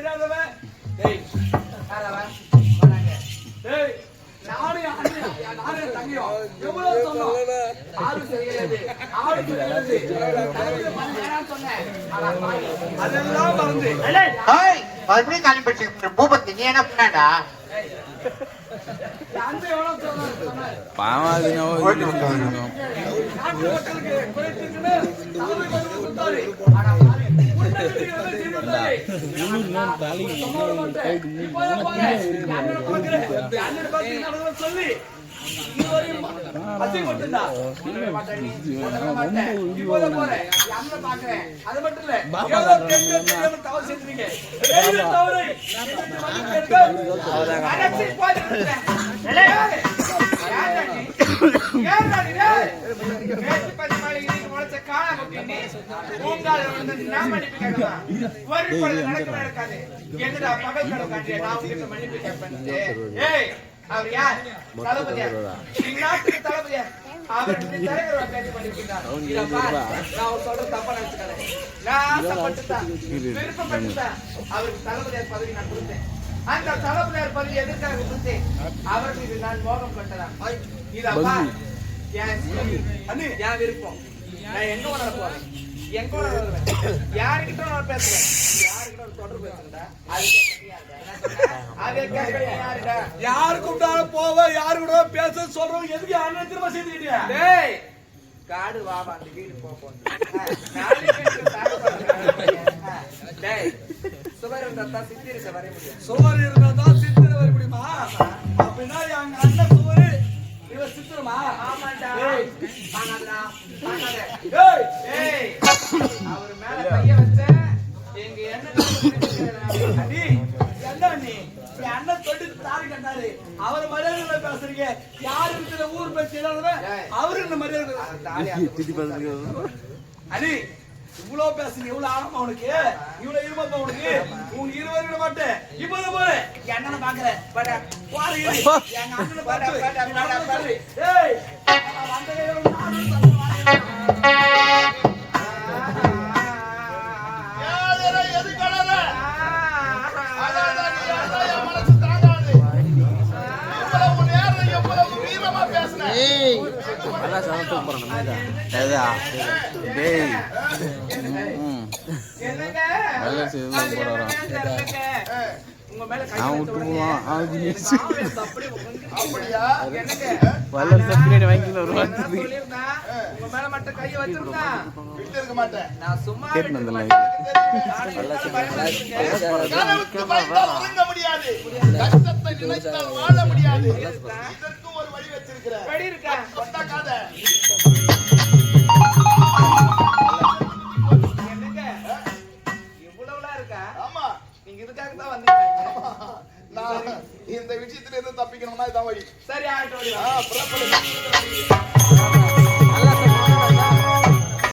தெரியாதவன் டேய் யாரவன் வராங்க டேய் நானே தங்கியோ எவ்வளவு சொன்னோம் ஆறு சரியில்லை ஆறு சரியில்லை சொன்னேன் அதெல்லாம் மறந்து ஹாய் வந்து காலிபட்சி பூபதி நீ என்ன பண்ணடா அந்த எவ்வளவு சொன்னாரு பாவாது சொல்லி அது மட்டும் இல்ல அவர் யார் தளபதியா நாட்டுக்கு தளபதியா அவர் தலைவர் பேசி பண்ணிருக்கிறார் நான் சொல்ற தப்பா நினைச்சுக்கிறேன் நான் ஆசைப்பட்டுதான் விருப்பப்பட்டுதான் அவருக்கு தளபதியார் பதவி நான் கொடுத்தேன் அந்த தளபதியார் பதவி எதற்காக கொடுத்தேன் அவருக்கு இது நான் மோகம் பட்டதா இதப்பா என் விருப்பம் நான் எங்க உணர போறேன் எங்க உணர வருவேன் யாருக்கிட்ட நான் பேசுவேன் யாருக்கிட்ட ஒரு தொடர்பு பேசுறேன்டா யாரு கூப்பிட்டாலும் போவ யாரு கூட பேச சொல்றோம் எதுக்கு யாரும் திரும்ப சேர்த்துக்கிட்டியா டேய் காடு வாமா அந்த வீடு போப்போம் டேய் சுவர் இருந்தா சித்திர வர முடியும் சுவர் இருந்தா சித்திர வர முடியுமா அப்படின்னா எங்க அண்ணன் சுவர் இவ சித்திரமா ஆமாடா பானாடா பானாடே டேய் டேய் அவர் மேல கைய வச்ச எங்க என்ன அடி அண்ணன் தொட்டு தாரி கண்டாரு அவர் மரியாதை பேசுறீங்க யாரு இருக்கிற ஊர் பேச்சு அவரு இந்த மரியாதை அடி இவ்வளவு பேசுறீங்க இவ்வளவு ஆழமா உனக்கு இவ்வளவு இருமப்பா உனக்கு உங்க இருவரும் விட மாட்டேன் இப்ப போற என் அண்ணனை பாக்குறேன் எங்க அண்ணனை பாரு வாழ முடியாது ஒரு வழி வச்சிருக்கிறேன் இந்த விஷயத்துல இருந்து தப்பிக்கணும்னா இதான் வழி சரி ஆயிட்டு